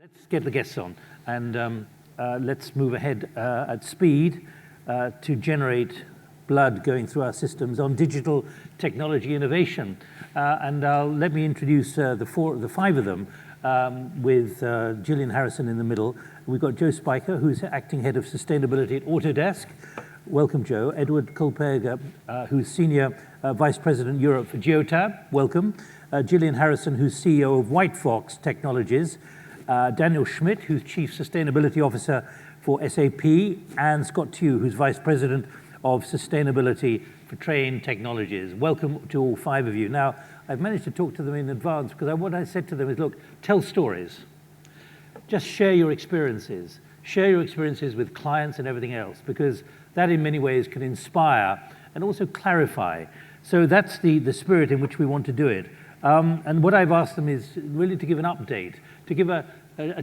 Let's get the guests on, and let's move ahead at speed to generate blood going through our systems on digital technology innovation. Let me introduce the five of them, with Gillian Harrison in the middle. We've got Joe Spiker, who's acting head of sustainability at Autodesk. Welcome, Joe. Edward Kulperger, who's senior vice president Europe for Geotab. Welcome. Gillian Harrison, who's CEO of White Fox Technologies. Daniel Schmidt, who's Chief Sustainability Officer for SAP, and Scott Tew, who's Vice President of Sustainability for Trane Technologies. Welcome to all five of you. Now, I've managed to talk to them in advance because what I said to them is, look, tell stories. Just share your experiences. Share your experiences with clients and everything else, because that in many ways can inspire and also clarify. So that's the spirit in which we want to do it. And what I've asked them is really to give an update, to give a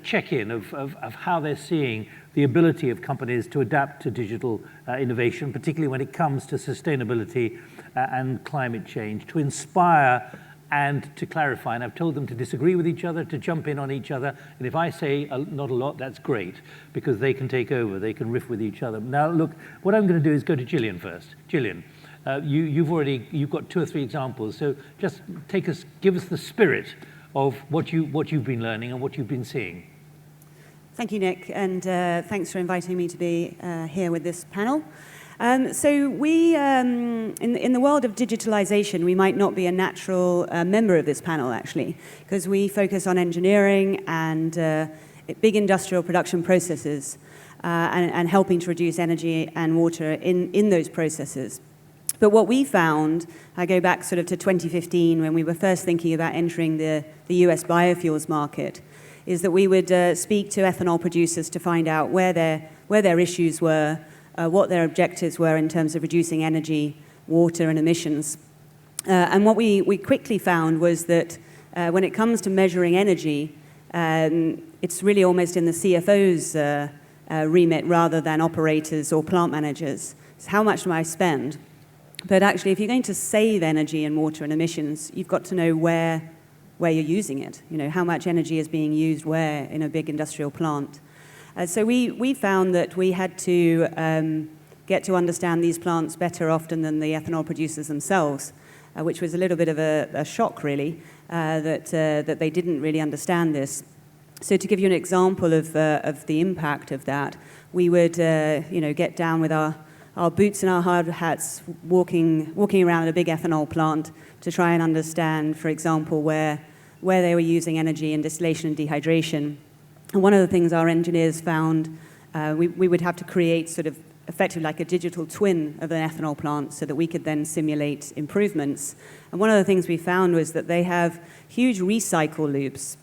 check-in of how they're seeing the ability of companies to adapt to digital innovation, particularly when it comes to sustainability and climate change, to inspire and to clarify. And I've told them to disagree with each other, to jump in on each other. And if I say not a lot, that's great, because they can take over, they can riff with each other. Now, look, what I'm going to do is go to Gillian first. Gillian. You've got two or three examples, so just give us the spirit of what you've been learning and what you've been seeing. Thank you, Nick, and thanks for inviting me to be here with this panel. So we, in the world of digitalization, we might not be a natural member of this panel, actually, because we focus on engineering and big industrial production processes and helping to reduce energy and water in those processes. But what we found, I go back sort of to 2015 when we were first thinking about entering the US biofuels market, is that we would speak to ethanol producers to find out where their issues were, what their objectives were in terms of reducing energy, water, and emissions. And what we quickly found was that when it comes to measuring energy, it's really almost in the CFO's remit rather than operators or plant managers. It's how much do I spend? But actually, if you're going to save energy and water and emissions, you've got to know where you're using it. You know, how much energy is being used where in a big industrial plant. So we found that we had to get to understand these plants better often than the ethanol producers themselves, which was a little bit of a shock, really, that they didn't really understand this. So to give you an example of the impact of that, we would get down with our boots and our hard hats, walking around a big ethanol plant to try and understand, for example, where they were using energy in distillation and dehydration. And one of the things our engineers found, we would have to create sort of effectively like a digital twin of an ethanol plant so that we could then simulate improvements. And one of the things we found was that they have huge recycle loops.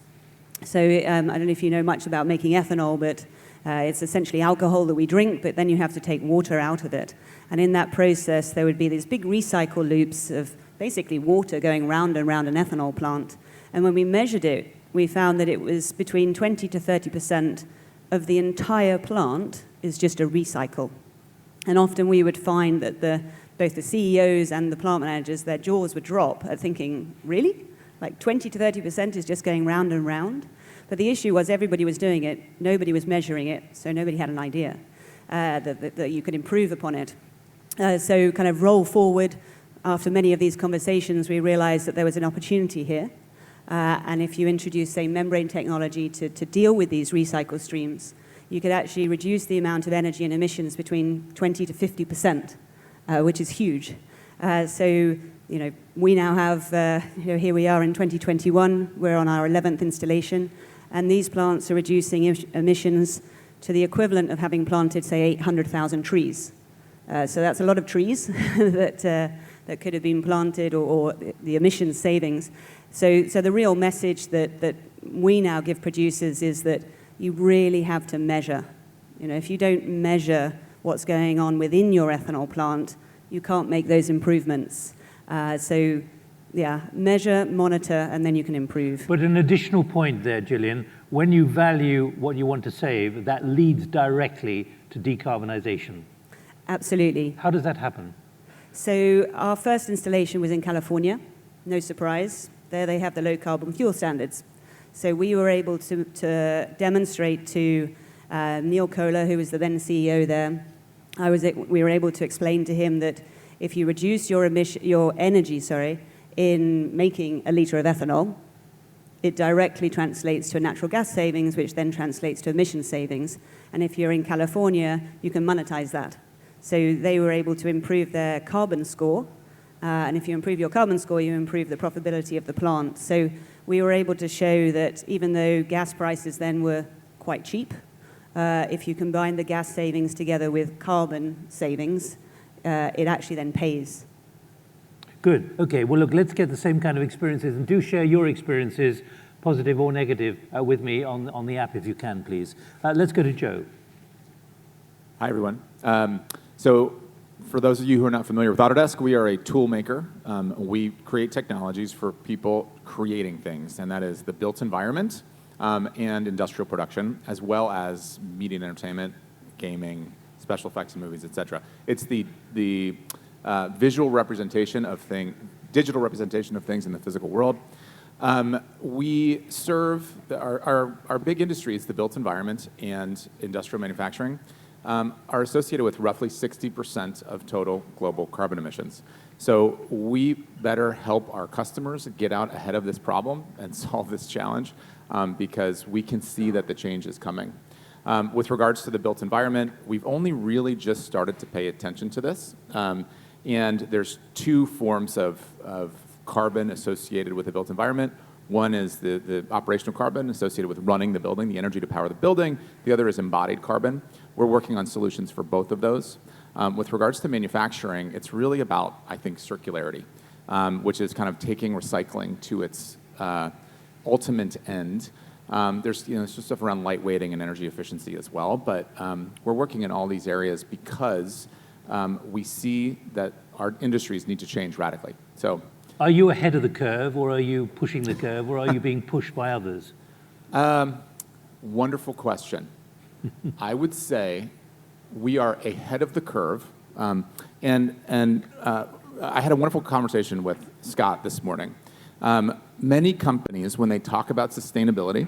So I don't know if you know much about making ethanol, but it's essentially alcohol that we drink, but then you have to take water out of it. And in that process, there would be these big recycle loops of basically water going round and round an ethanol plant. And when we measured it, we found that it was between 20 to 30% of the entire plant is just a recycle. And often we would find that both the CEOs and the plant managers, their jaws would drop at thinking, really? Like 20 to 30% is just going round and round? But the issue was everybody was doing it, nobody was measuring it, so nobody had an idea that you could improve upon it. So kind of roll forward, after many of these conversations, we realized that there was an opportunity here. And if you introduce, say, membrane technology to deal with these recycle streams, you could actually reduce the amount of energy and emissions between 20 to 50%, which is huge. So, we now have, here we are in 2021, we're on our 11th installation, and these plants are reducing emissions to the equivalent of having planted, say, 800,000 trees. So that's a lot of trees that could have been planted, or the emissions savings. So the real message that we now give producers is that you really have to measure. If you don't measure what's going on within your ethanol plant, you can't make those improvements. So, measure, monitor, and then you can improve. But an additional point there, Gillian, when you value what you want to save, that leads directly to decarbonization. Absolutely. How does that happen? So our first installation was in California. No surprise. There they have the low carbon fuel standards. So we were able to demonstrate to Neil Kohler, who was the then CEO there, we were able to explain to him that if you reduce your energy, in making a liter of ethanol, it directly translates to a natural gas savings, which then translates to emission savings. And if you're in California, you can monetize that. So they were able to improve their carbon score. And if you improve your carbon score, you improve the profitability of the plant. So we were able to show that even though gas prices then were quite cheap, if you combine the gas savings together with carbon savings, it actually then pays. Good. Okay. Well, look, let's get the same kind of experiences, and do share your experiences, positive or negative, with me on the app if you can, please. Let's go to Joe. Hi, everyone. So for those of you who are not familiar with Autodesk, we are a tool maker. We create technologies for people creating things, and that is the built environment and industrial production, as well as media and entertainment, gaming, special effects in movies, etc. It's the visual representation of digital representation of things in the physical world. We serve our big industries, the built environment and industrial manufacturing, are associated with roughly 60% of total global carbon emissions. So we better help our customers get out ahead of this problem and solve this challenge because we can see that the change is coming. With regards to the built environment, we've only really just started to pay attention to this. And there's two forms of carbon associated with the built environment. One is the operational carbon associated with running the building, the energy to power the building. The other is embodied carbon. We're working on solutions for both of those. With regards to manufacturing, it's really about, I think, circularity, which is kind of taking recycling to its ultimate end. There's just stuff around lightweighting and energy efficiency as well, but we're working in all these areas because we see that our industries need to change radically. So, are you ahead of the curve, or are you pushing the curve, or are you being pushed by others? Wonderful question. I would say we are ahead of the curve, and I had a wonderful conversation with Scott this morning. Many companies, when they talk about sustainability,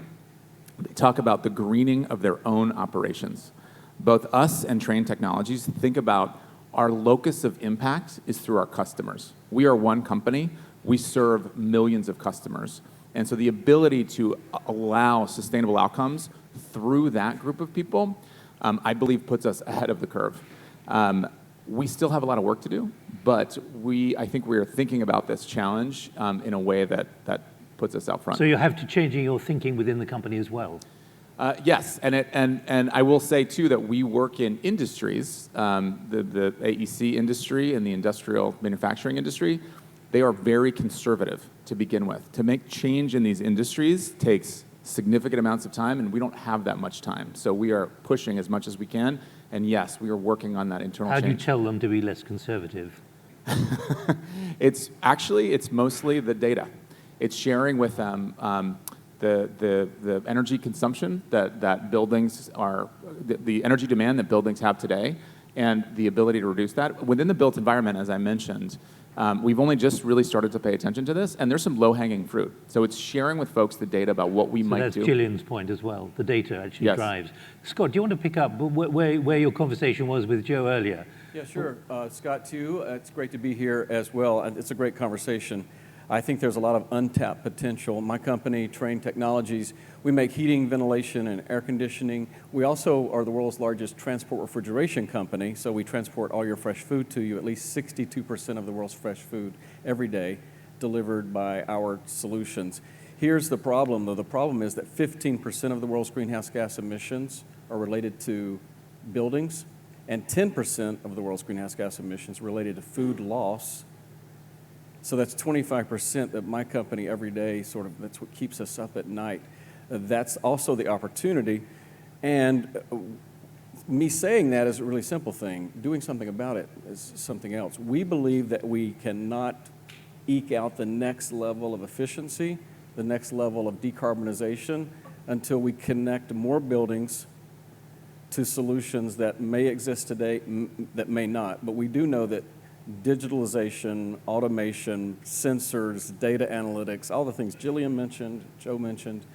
they talk about the greening of their own operations. Both us and Trane Technologies think about our locus of impact is through our customers. We are one company. We serve millions of customers. And so the ability to allow sustainable outcomes through that group of people, I believe, puts us ahead of the curve. We still have a lot of work to do, but I think we are thinking about this challenge in a way that puts us out front. So you have to change your thinking within the company as well. Yes, and I will say too that we work in industries, the AEC industry and the industrial manufacturing industry. They are very conservative to begin with. To make change in these industries takes significant amounts of time, and we don't have that much time. So we are pushing as much as we can, and yes, we are working on that internal change. How do you tell them to be less conservative? It's mostly the data. It's sharing with them the energy consumption that buildings the energy demand that buildings have today, and the ability to reduce that. Within the built environment, as I mentioned, we've only just really started to pay attention to this, and there's some low-hanging fruit. So it's sharing with folks the data about what we might do. That's Gillian's point as well. The data actually drives. Scott, do you want to pick up where your conversation was with Joe earlier? Yeah, sure. Scott, too. It's great to be here as well. It's a great conversation. I think there's a lot of untapped potential. My company, Trane Technologies, we make heating, ventilation, and air conditioning. We also are the world's largest transport refrigeration company, so we transport all your fresh food to you, at least 62% of the world's fresh food every day, delivered by our solutions. Here's the problem, though. The problem is that 15% of the world's greenhouse gas emissions are related to buildings, and 10% of the world's greenhouse gas emissions related to food loss. So that's 25% that my company every day that's what keeps us up at night. That's also the opportunity. And me saying that is a really simple thing. Doing something about it is something else. We believe that we cannot eke out the next level of efficiency, the next level of decarbonization, until we connect more buildings to solutions that may exist today, that may not. But we do know that digitalization, automation, sensors, data analytics, all the things Gillian mentioned, Joe mentioned,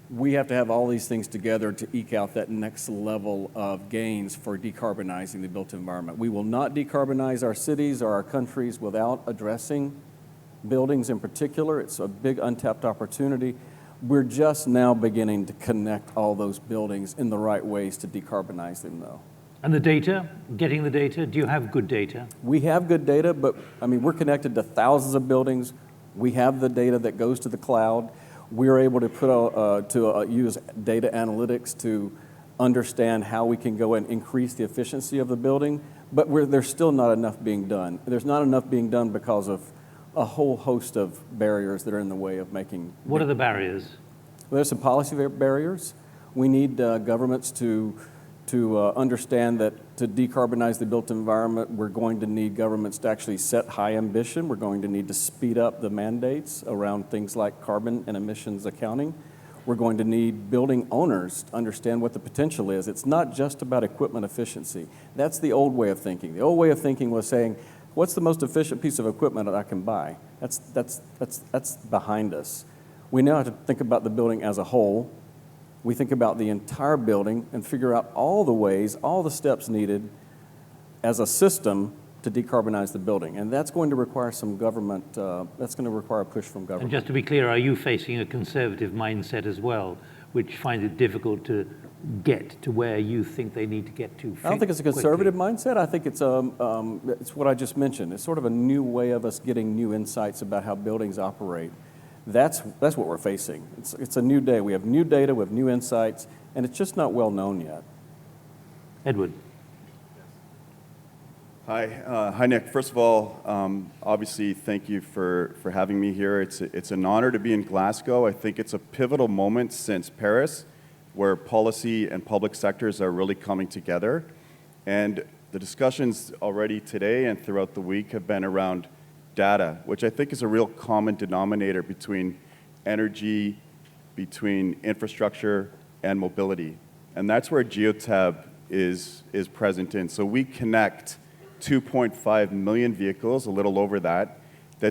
we have to have all these things together to eke out that next level of gains for decarbonizing the built environment. We will not decarbonize our cities or our countries without addressing buildings in particular. It's a big untapped opportunity. We're just now beginning to connect all those buildings in the right ways to decarbonize them, though. And the data, getting the data, do you have good data? We have good data, but I mean, we're connected to thousands of buildings. We have the data that goes to the cloud. We're able to use data analytics to understand how we can go and increase the efficiency of the building, but there's still not enough being done. There's not enough being done because of a whole host of barriers that are in the way of making. What are the barriers? Well, there's some policy barriers. We need governments to understand that to decarbonize the built environment, we're going to need governments to actually set high ambition. We're going to need to speed up the mandates around things like carbon and emissions accounting. We're going to need building owners to understand what the potential is. It's not just about equipment efficiency. That's the old way of thinking. The old way of thinking was saying, what's the most efficient piece of equipment that I can buy? That's behind us. We now have to think about the building as a whole. We think about the entire building and figure out all the ways, all the steps needed as a system to decarbonize the building. And that's going to require some government, that's going to require a push from government. And just to be clear, are you facing a conservative mindset as well, which finds it difficult to get to where you think they need to get to? I don't think it's a conservative mindset. I think it's what I just mentioned. It's sort of a new way of us getting new insights about how buildings operate. That's what we're facing. It's a new day. We have new data, we have new insights, and it's just not well known yet. Edward. Hi, Nick. First of all, obviously, thank you for having me here. It's an honor to be in Glasgow. I think it's a pivotal moment since Paris, where policy and public sectors are really coming together. And the discussions already today and throughout the week have been around data, which I think is a real common denominator between energy, between infrastructure, and mobility. And that's where Geotab is present in. So we connect 2.5 million vehicles, a little over that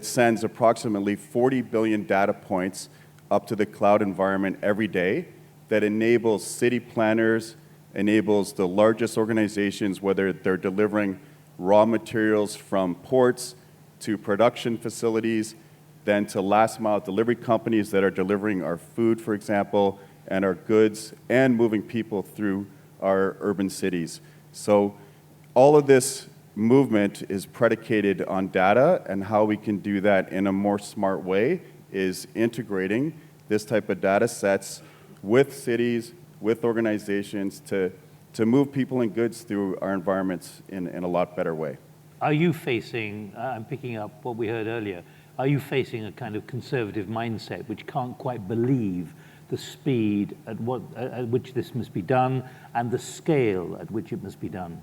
sends approximately 40 billion data points up to the cloud environment every day, that enables city planners, enables the largest organizations, whether they're delivering raw materials from ports to production facilities, then to last mile delivery companies that are delivering our food, for example, and our goods, and moving people through our urban cities. So all of this movement is predicated on data, and how we can do that in a more smart way is integrating this type of data sets with cities, with organizations to move people and goods through our environments in a lot better way. Are you facing, I'm picking up what we heard earlier, are you facing a kind of conservative mindset which can't quite believe the speed at which this must be done and the scale at which it must be done?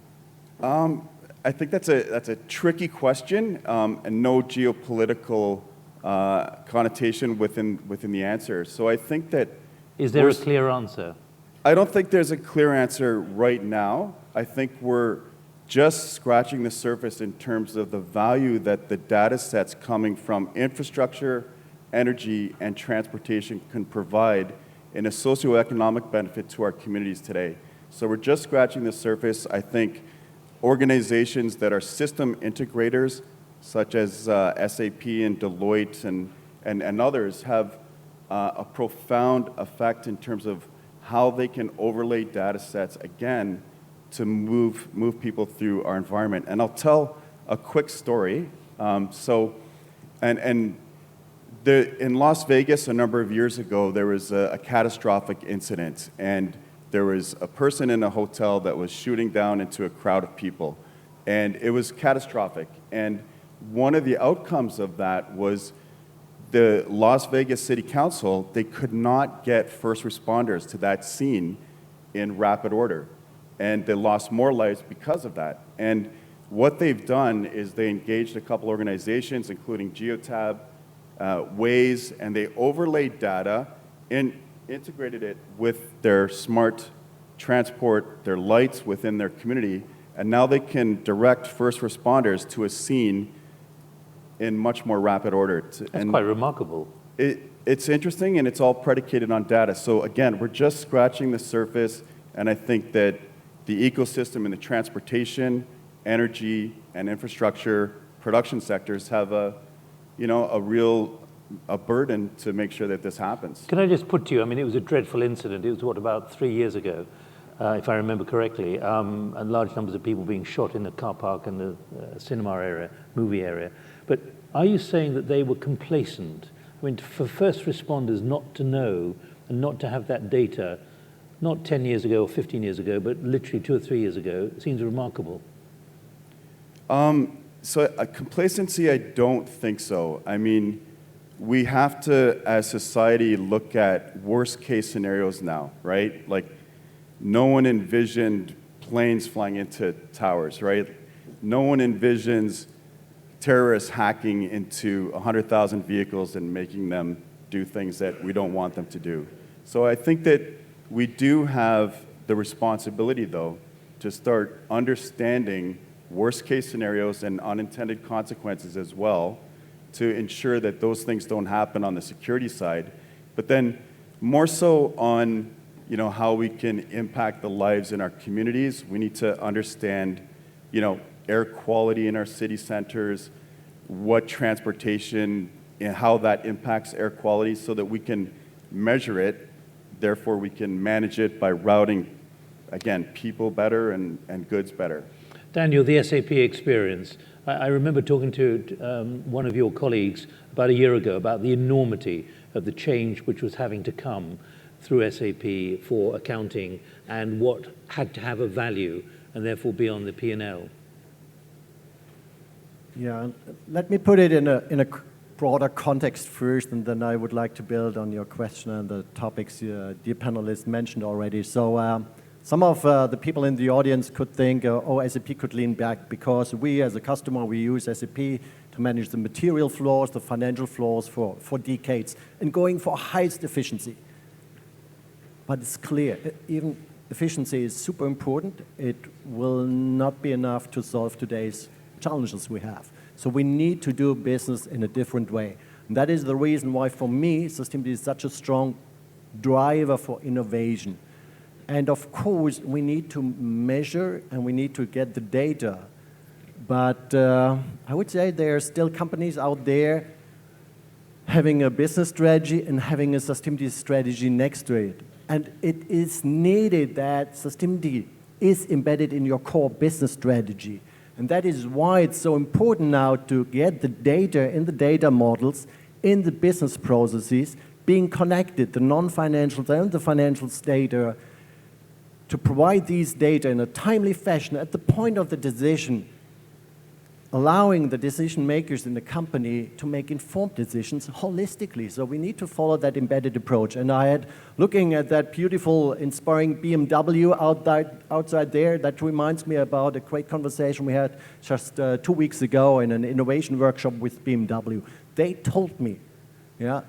I think that's a tricky question, and no geopolitical connotation within the answer. So I think that... Is there a clear answer? I don't think there's a clear answer right now. I think we're just scratching the surface in terms of the value that the data sets coming from infrastructure, energy, and transportation can provide in a socioeconomic benefit to our communities today. So we're just scratching the surface. I think organizations that are system integrators, such as SAP and Deloitte and others, have a profound effect in terms of how they can overlay data sets, again, to move people through our environment. And I'll tell a quick story. In Las Vegas a number of years ago, there was a catastrophic incident, and there was a person in a hotel that was shooting down into a crowd of people, and it was catastrophic. And one of the outcomes of that was the Las Vegas City Council, they could not get first responders to that scene in rapid order. And they lost more lives because of that. And what they've done is they engaged a couple organizations, including Geotab, Waze, and they overlaid data and integrated it with their smart transport, their lights within their community, and now they can direct first responders to a scene in much more rapid order. That's quite remarkable. It's interesting, and it's all predicated on data. So again, we're just scratching the surface, and I think that the ecosystem in the transportation, energy, and infrastructure production sectors have a real burden to make sure that this happens. Can I just put to you, I mean, it was a dreadful incident. It was, what, about 3 years ago, if I remember correctly, and large numbers of people being shot in the car park and the cinema area, movie area. But are you saying that they were complacent? I mean, for first responders not to know and not to have that data, not 10 years ago or 15 years ago, but literally 2 or 3 years ago, seems remarkable. So complacency, I don't think so. I mean, we have to, as society, look at worst case scenarios now, right? Like, no one envisioned planes flying into towers, right? No one envisions terrorists hacking into 100,000 vehicles and making them do things that we don't want them to do. So I think that we do have the responsibility, though, to start understanding worst case scenarios and unintended consequences as well, to ensure that those things don't happen on the security side, but then more so on how we can impact the lives in our communities. We need to understand air quality in our city centers, what transportation and how that impacts air quality so that we can measure it. Therefore, we can manage it by routing, again, people better and goods better. Daniel, the SAP experience. I remember talking to one of your colleagues about a year ago about the enormity of the change which was having to come through SAP for accounting and what had to have a value and therefore be on the P&L. Yeah, let me put it in a broader context first, and then I would like to build on your question and the topics dear panelists mentioned already. So some of the people in the audience could think, SAP could lean back because we as a customer, we use SAP to manage the material flows, the financial flows for decades, and going for highest efficiency. But it's clear, even efficiency is super important. It will not be enough to solve today's challenges we have. So we need to do business in a different way. And that is the reason why, for me, Systemd is such a strong driver for innovation. And of course, we need to measure and we need to get the data. But I would say there are still companies out there having a business strategy and having a Systemd strategy next to it. And it is needed that Systemd is embedded in your core business strategy. And that is why it's so important now to get the data in the data models, in the business processes, being connected, the non-financials and the financials data, to provide these data in a timely fashion at the point of the decision, allowing the decision makers in the company to make informed decisions holistically. So we need to follow that embedded approach. And I had, looking at that beautiful, inspiring BMW outside there, that reminds me about a great conversation we had just 2 weeks ago in an innovation workshop with BMW. They told me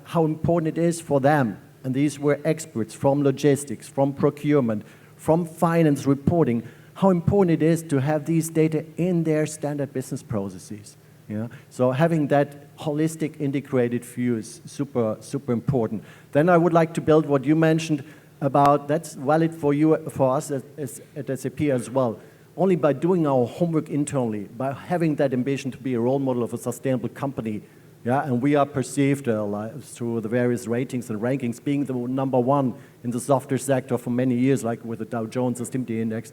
how important it is for them, and these were experts from logistics, from procurement, from finance reporting, how important it is to have these data in their standard business processes. So having that holistic integrated view is super, super important. Then I would like to build what you mentioned about, that's valid for you, for us at SAP as well. Only by doing our homework internally, by having that ambition to be a role model of a sustainable company, and we are perceived through the various ratings and rankings being the #1 in the software sector for many years, like with the Dow Jones Systemd Index.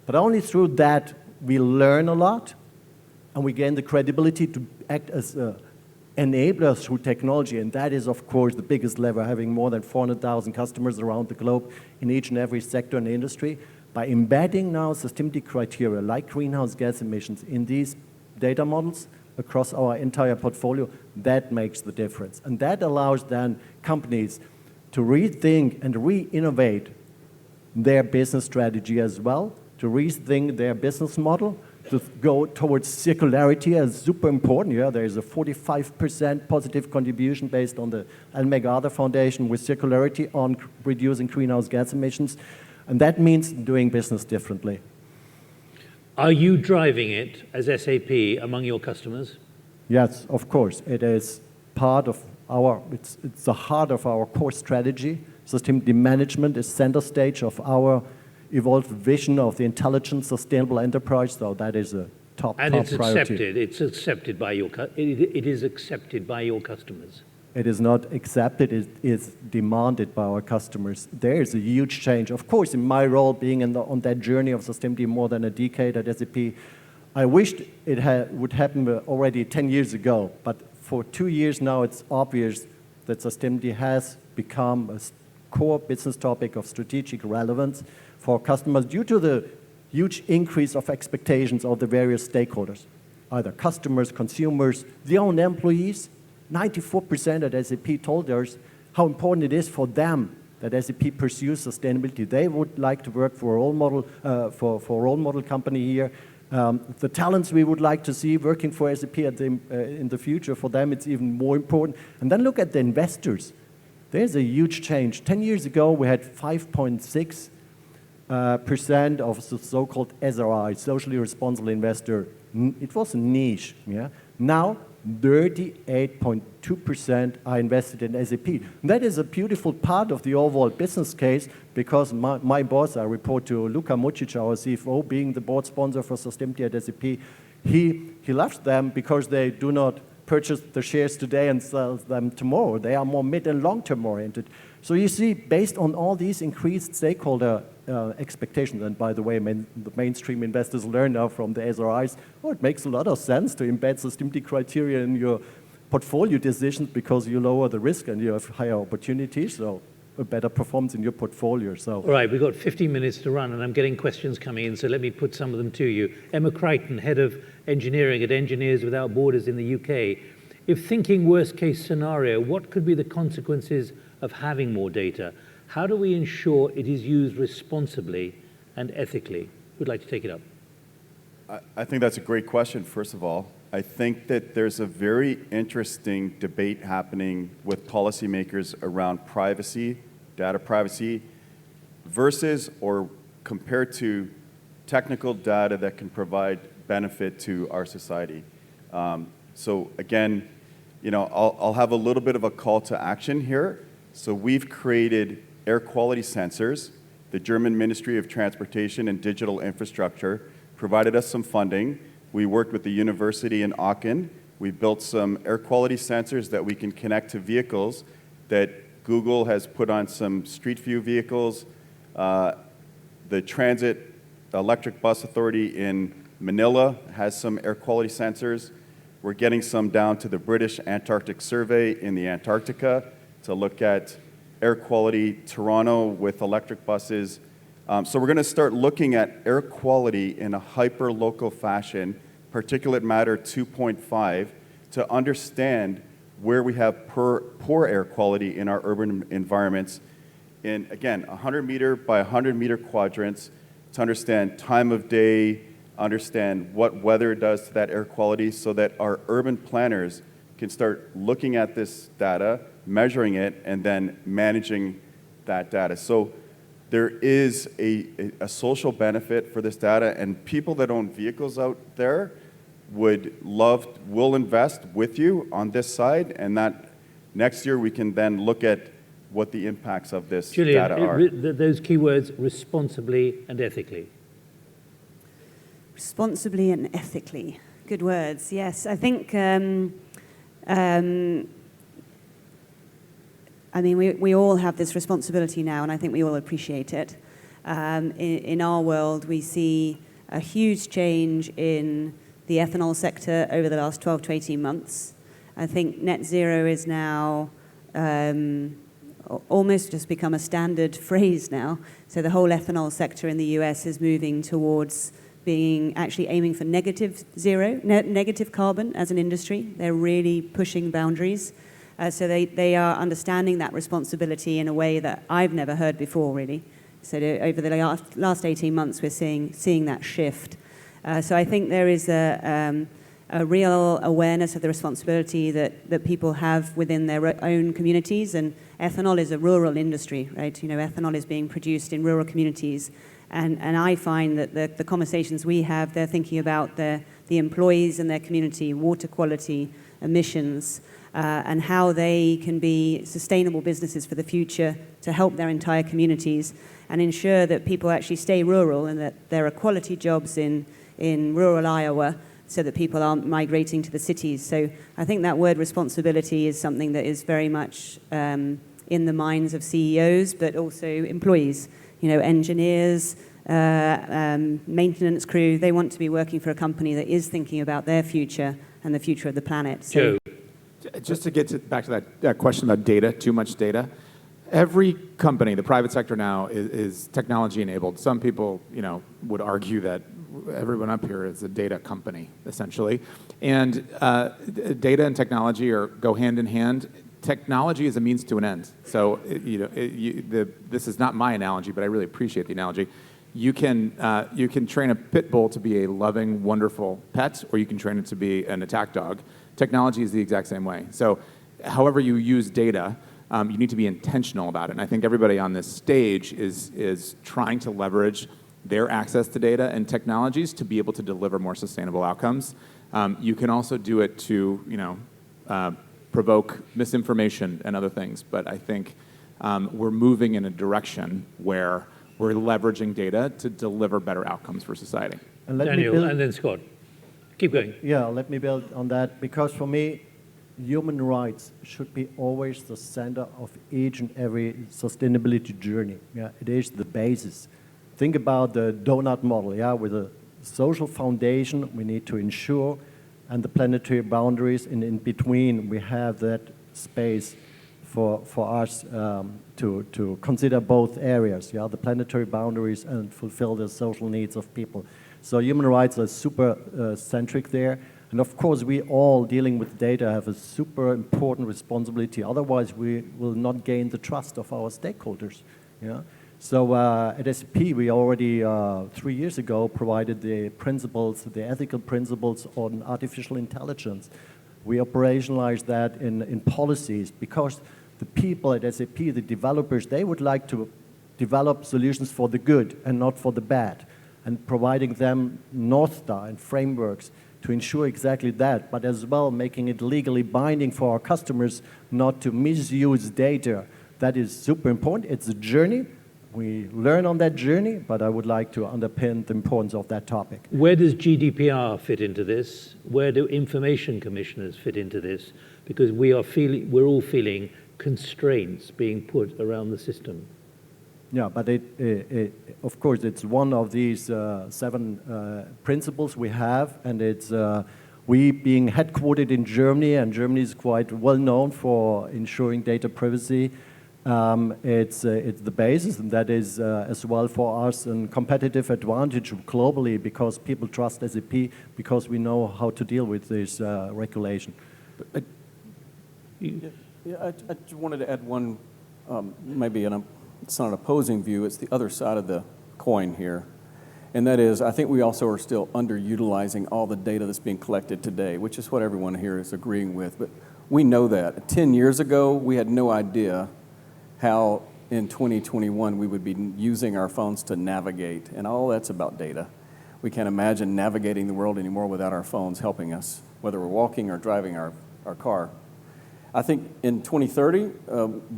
But only through that we learn a lot, and we gain the credibility to act as enablers through technology. And that is, of course, the biggest lever, having more than 400,000 customers around the globe in each and every sector and industry. By embedding now Systemd criteria like greenhouse gas emissions in these data models across our entire portfolio, that makes the difference. And that allows then companies to rethink and re-innovate their business strategy as well, to rethink their business model, to go towards circularity as super important. There is a 45% positive contribution based on the EMEA Foundation with circularity on reducing greenhouse gas emissions. And that means doing business differently. Are you driving it as SAP among your customers? Yes, of course. It is part of it's the heart of our core strategy. Sustainability management is center stage of our evolved vision of the intelligent, sustainable enterprise. So that is a top priority. It's accepted by it is accepted by your customers. It is not accepted, it is demanded by our customers. There is a huge change. Of course, in my role, being on that journey of sustainability more than a decade at SAP, I wished it would happen already 10 years ago. But for 2 years now, it's obvious that sustainability has become a core business topic of strategic relevance for customers due to the huge increase of expectations of the various stakeholders, either customers, consumers, their own employees. 94% at SAP told us how important it is for them that SAP pursues sustainability. They would like to work for a role model, for a role model company here. The talents we would like to see working for SAP in the future, for them it's even more important. And then look at the investors. There's a huge change. 10 years ago, we had 5.6% of the so-called SRI, socially responsible investor. It was a niche. Yeah? Now, 38.2% are invested in SAP. And that is a beautiful part of the overall business case because my boss, I report to Luka Mucic, our CFO, being the board sponsor for sustainability at SAP, he loves them because they do not purchase the shares today and sell them tomorrow. They are more mid and long-term oriented. So you see, based on all these increased stakeholder expectations, and by the way, the mainstream investors learn now from the SRIs, it makes a lot of sense to embed sustainability criteria in your portfolio decisions because you lower the risk and you have higher opportunities, so a better performance in your portfolio. So. All right, we've got 15 minutes to run, and I'm getting questions coming in, so let me put some of them to you. Emma Crichton, Head of Engineering at Engineers Without Borders in the UK. If thinking worst-case scenario, what could be the consequences of having more data? How do we ensure it is used responsibly and ethically? Who'd like to take it up? I think that's a great question, first of all. I think that there's a very interesting debate happening with policymakers around privacy, data privacy, versus or compared to technical data that can provide benefit to our society. So again, I'll have a little bit of a call to action here. So we've created air quality sensors. The German Ministry of Transportation and Digital Infrastructure provided us some funding. We worked with the university in Aachen. We built some air quality sensors that we can connect to vehicles that Google has put on some street view vehicles. The Transit Electric Bus Authority in Manila has some air quality sensors. We're getting some down to the British Antarctic Survey in the Antarctica to look at air quality. Toronto with electric buses. So we're going to start looking at air quality in a hyper-local fashion, particulate matter 2.5, to understand where we have poor air quality in our urban environments in, again, 100-meter by 100-meter quadrants to understand time of day, understand what weather does to that air quality so that our urban planners can start looking at this data, measuring it, and then managing that data. So there is a social benefit for this data, and people that own vehicles out there will invest with you on this side, and that next year we can then look at what the impacts of this data are. Those keywords, responsibly and ethically. Responsibly and ethically. Good words, yes. I think, we all have this responsibility now, and I think we all appreciate it. In our world, we see a huge change in the ethanol sector over the last 12 to 18 months. I think net zero is now almost just become a standard phrase now. So the whole ethanol sector in the US is moving towards actually aiming for negative carbon as an industry. They're really pushing boundaries. So they are understanding that responsibility in a way that I've never heard before, really. So over the last 18 months, we're seeing that shift. So I think there is a real awareness of the responsibility that people have within their own communities. And ethanol is a rural industry, right? Ethanol is being produced in rural communities. And I find that the conversations we have, they're thinking about the employees and their community, water quality, emissions, and how they can be sustainable businesses for the future to help their entire communities and ensure that people actually stay rural and that there are quality jobs in rural Iowa so that people aren't migrating to the cities. So I think that word responsibility is something that is very much in the minds of CEOs, but also employees, engineers, maintenance crew. They want to be working for a company that is thinking about their future and the future of the planet. So, Joe. Just to get back to that question about data, too much data. Every company, the private sector now, is technology enabled. Some people, would argue that everyone up here is a data company, essentially. And data and technology go hand in hand. Technology is a means to an end. So, this is not my analogy, but I really appreciate the analogy. You can train a pit bull to be a loving, wonderful pet, or you can train it to be an attack dog. Technology is the exact same way. So, however you use data, you need to be intentional about it. And I think everybody on this stage is trying to leverage their access to data and technologies to be able to deliver more sustainable outcomes. You can also do it to, provoke misinformation and other things. But I think we're moving in a direction where we're leveraging data to deliver better outcomes for society. And Daniel, and then Scott. Keep going. Yeah, let me build on that, because for me, human rights should be always the center of each and every sustainability journey. Yeah, it is the basis. Think about the donut model, with a social foundation we need to ensure, and the planetary boundaries, and in between we have that space for us to consider both areas, the planetary boundaries and fulfill the social needs of people. So human rights are super centric there. And of course, we all dealing with data have a super important responsibility. Otherwise, we will not gain the trust of our stakeholders. So at SAP, we already 3 years ago provided the ethical principles on artificial intelligence. We operationalized that in policies, because the people at SAP, the developers, they would like to develop solutions for the good and not for the bad, and providing them North Star and frameworks to ensure exactly that, but as well making it legally binding for our customers not to misuse data. That is super important. It's a journey. We learn on that journey, but I would like to underpin the importance of that topic. Where does GDPR fit into this? Where do information commissioners fit into this? Because we're all feeling constraints being put around the system. Yeah, but of course, it's one of these 7 principles we have, and it's we being headquartered in Germany, and Germany is quite well known for ensuring data privacy. It's the basis, and that is as well for us a competitive advantage globally, because people trust SAP because we know how to deal with this regulation. I just wanted to add one, it's not an opposing view, it's the other side of the coin here. And that is, I think we also are still underutilizing all the data that's being collected today, which is what everyone here is agreeing with. But we know that. 10 years ago, we had no idea how in 2021 we would be using our phones to navigate. And all that's about data. We can't imagine navigating the world anymore without our phones helping us, whether we're walking or driving our car. I think in 2030,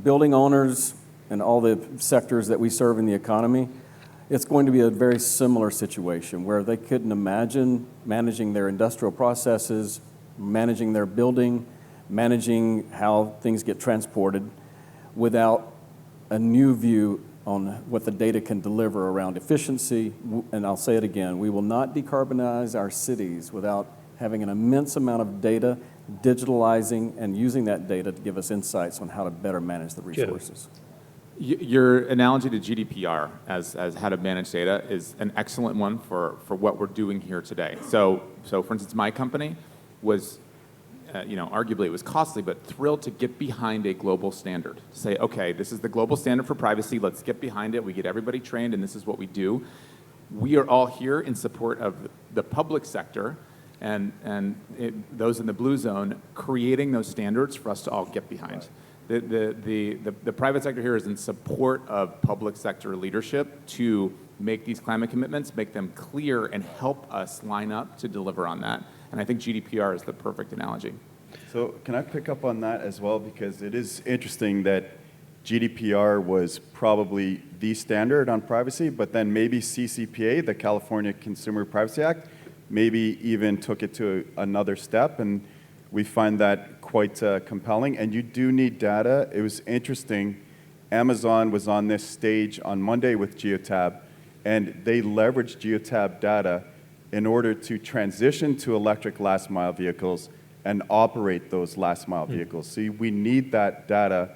building owners and all the sectors that we serve in the economy, it's going to be a very similar situation where they couldn't imagine managing their industrial processes, managing their building, managing how things get transported without a new view on what the data can deliver around efficiency. And I'll say it again, we will not decarbonize our cities without having an immense amount of data, digitalizing and using that data to give us insights on how to better manage the resources. Your analogy to GDPR as how to manage data is an excellent one for what we're doing here today. So for instance, my company was, arguably it was costly, but thrilled to get behind a global standard. To say, okay, this is the global standard for privacy, let's get behind it, we get everybody trained, and this is what we do. We are all here in support of the public sector and those in the blue zone, creating those standards for us to all get behind. The private sector here is in support of public sector leadership to make these climate commitments, make them clear, and help us line up to deliver on that. And I think GDPR is the perfect analogy. So can I pick up on that as well? Because it is interesting that GDPR was probably the standard on privacy, but then maybe CCPA, the California Consumer Privacy Act, maybe even took it to another step, and we find that quite compelling. And you do need data. It was interesting. Amazon was on this stage on Monday with Geotab, and they leveraged Geotab data in order to transition to electric last mile vehicles and operate those last mile vehicles. So we need that data.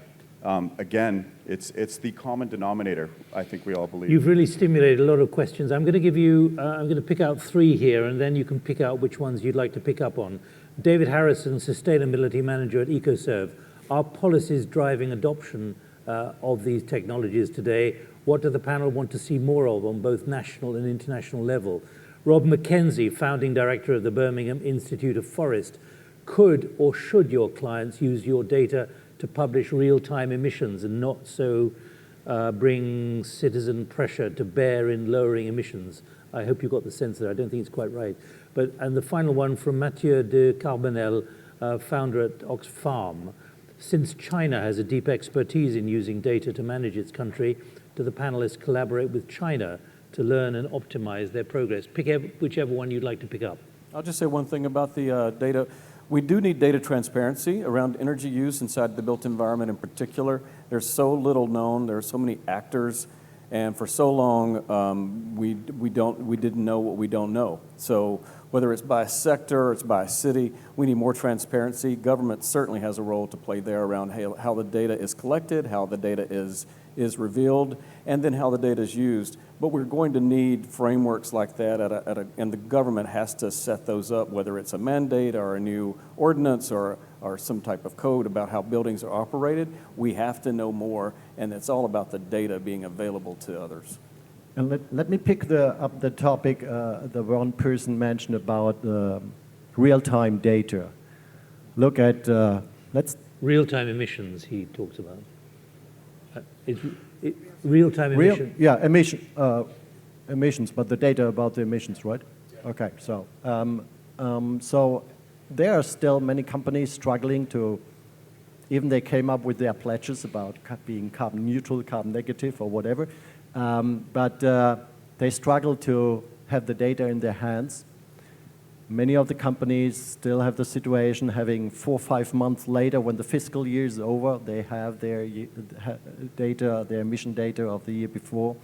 Again, it's the common denominator, I think we all believe. You've really stimulated a lot of questions. I'm going to give you, I'm going to pick out 3 here, and then you can pick out which ones you'd like to pick up on. David Harrison, Sustainability Manager at EcoServe. Are policies driving adoption of these technologies today? What do the panel want to see more of on both national and international level? Rob McKenzie, Founding Director of the Birmingham Institute of Forest. Could or should your clients use your data to publish real-time emissions and not so bring citizen pressure to bear in lowering emissions? I hope you got the sense there. I don't think it's quite right. And the final one from Mathieu de Carbonel, founder at Oxfam. Since China has a deep expertise in using data to manage its country, do the panelists collaborate with China to learn and optimize their progress? Pick whichever one you'd like to pick up. I'll just say one thing about the data. We do need data transparency around energy use inside the built environment in particular. There's so little known. There are so many actors. And for so long, we didn't know what we don't know. So whether it's by a sector or it's by a city, we need more transparency. Government certainly has a role to play there around how the data is collected, how the data is revealed, and then how the data is used. But we're going to need frameworks like that, and the government has to set those up, whether it's a mandate or a new ordinance or some type of code about how buildings are operated. We have to know more, and it's all about the data being available to others. And let me pick up the topic the one person mentioned about real-time data. Look at, real-time emissions, he talks about. Real-time emissions? Emissions, but the data about the emissions, right? Okay, so there are still many companies struggling to, even they came up with their pledges about being carbon neutral, carbon negative, or whatever, but they struggle to have the data in their hands. Many of the companies still have the situation having 4 or 5 months later, when the fiscal year is over, they have their data, their emission data of the year before.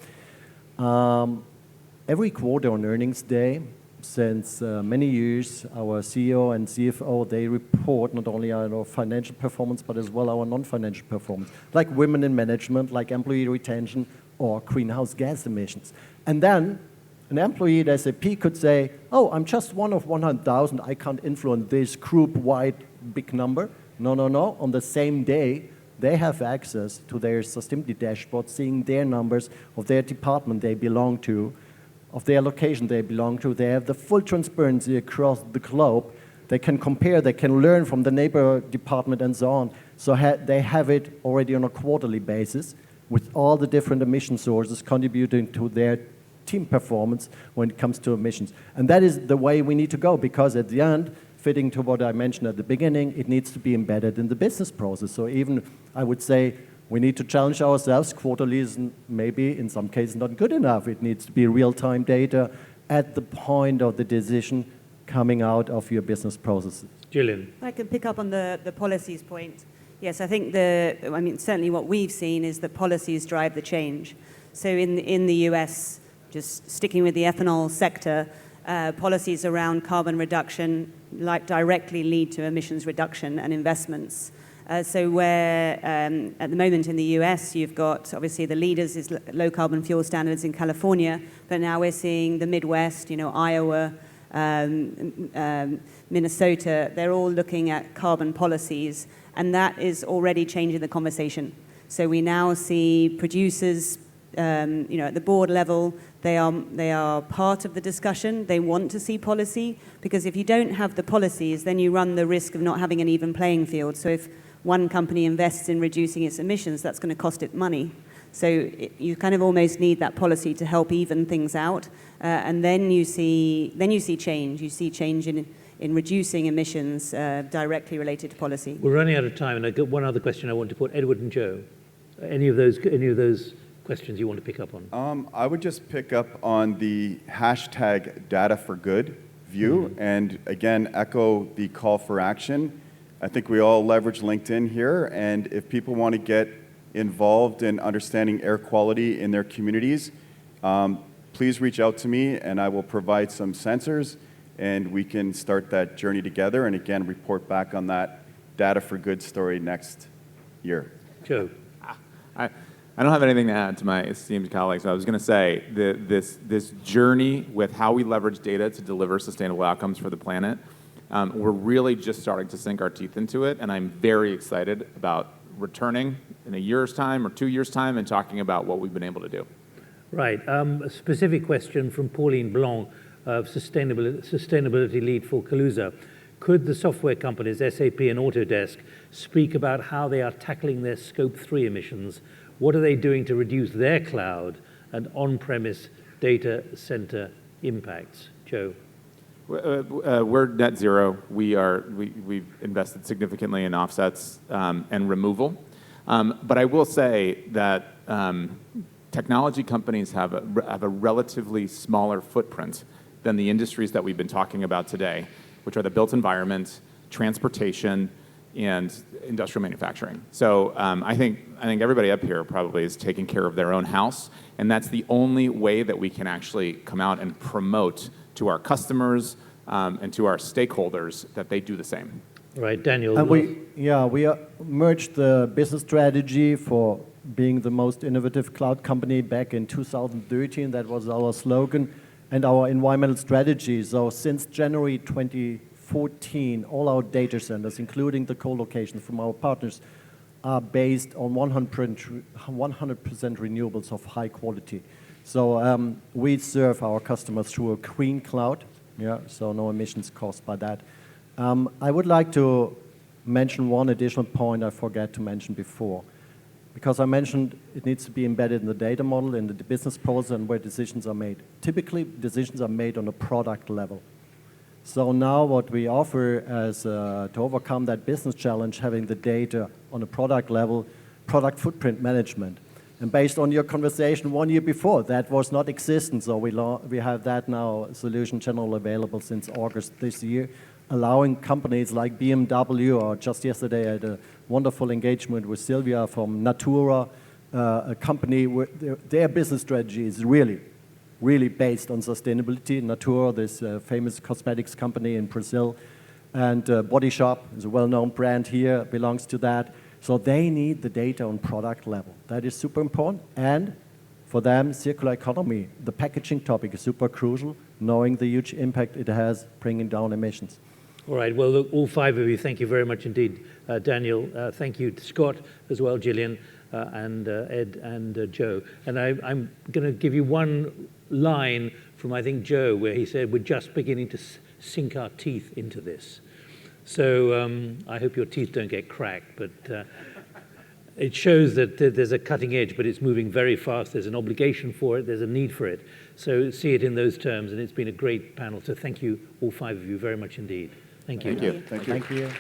Every quarter on earnings day, since many years, our CEO and CFO, they report not only our financial performance, but as well our non-financial performance, like women in management, like employee retention, or greenhouse gas emissions. And then an employee at SAP could say, oh, I'm just one of 100,000, I can't influence this group-wide big number. No. On the same day, they have access to their sustainability dashboard, seeing their numbers of their department they belong to, of their location they belong to. They have the full transparency across the globe. They can compare, they can learn from the neighbor department and so on. So they have it already on a quarterly basis with all the different emission sources contributing to their team performance when it comes to emissions. And that is the way we need to go, because at the end, fitting to what I mentioned at the beginning, it needs to be embedded in the business process. So even, I would say, we need to challenge ourselves. Quarterly is maybe, in some cases, not good enough. It needs to be real-time data at the point of the decision coming out of your business processes. Gillian. I can pick up on the policies point. Yes, I think certainly what we've seen is that policies drive the change. So in the US, just sticking with the ethanol sector, policies around carbon reduction directly lead to emissions reduction and investments. So where at the moment in the US, you've got obviously the leaders is low carbon fuel standards in California, but now we're seeing the Midwest, Iowa, Minnesota, they're all looking at carbon policies, and that is already changing the conversation. So we now see producers, at the board level, they are part of the discussion. They want to see policy, because if you don't have the policies, then you run the risk of not having an even playing field. So if one company invests in reducing its emissions, that's going to cost it money. So you kind of almost need that policy to help even things out, and then you see change. You see change in reducing emissions directly related to policy. We're running out of time, and I've got one other question I want to put. Edward and Joe, any of those questions you want to pick up on? I would just pick up on the hashtag data for good view, and again, echo the call for action. I think we all leverage LinkedIn here, and if people want to get involved in understanding air quality in their communities, please reach out to me, and I will provide some sensors, and we can start that journey together, and again, report back on that data for good story next year. Joe. I don't have anything to add to my esteemed colleagues. I was going to say this journey with how we leverage data to deliver sustainable outcomes for the planet, we're really just starting to sink our teeth into it, and I'm very excited about returning in a year's time or 2 years' time and talking about what we've been able to do. Right. A specific question from Pauline Blanc, sustainability lead for Kaluza. Could the software companies, SAP and Autodesk, speak about how they are tackling their Scope 3 emissions? What are they doing to reduce their cloud and on-premise data center impacts? Joe. We're net zero. We've invested significantly in offsets and removal. But I will say that technology companies have a relatively smaller footprint than the industries that we've been talking about today, which are the built environment, transportation, and industrial manufacturing. So I think everybody up here probably is taking care of their own house, and that's the only way that we can actually come out and promote to our customers and to our stakeholders that they do the same. Right, Daniel. And we merged the business strategy for being the most innovative cloud company back in 2013. That was our slogan, and our environmental strategy. So since January 2014, all our data centers, including the co-locations from our partners, are based on 100% renewables of high quality. So we serve our customers through a green cloud, so no emissions caused by that. I would like to mention one additional point I forgot to mention before, because I mentioned it needs to be embedded in the data model, in the business process, and where decisions are made. Typically, decisions are made on a product level. So now what we offer as to overcome that business challenge, having the data on a product level, product footprint management. And based on your conversation 1 year before, that was not existent. So we have that now, solution general available since August this year, allowing companies like BMW, or just yesterday I had a wonderful engagement with Sylvia from Natura, a company where their business strategy is really based on sustainability. Natura, this famous cosmetics company in Brazil, and Body Shop is a well-known brand here, belongs to that. So they need the data on product level. That is super important. And for them, circular economy, the packaging topic is super crucial, knowing the huge impact it has bringing down emissions. All right. Well, look, all five of you, thank you very much indeed. Daniel, thank you to Scott as well, Gillian, and Ed and Joe. And I'm going to give you one line from, I think, Joe, where he said, we're just beginning to sink our teeth into this. So I hope your teeth don't get cracked, but it shows that there's a cutting edge, but it's moving very fast. There's an obligation for it. There's a need for it. So see it in those terms, and it's been a great panel. So thank you, all five of you, very much indeed. Thank you. Thank you. Thank you.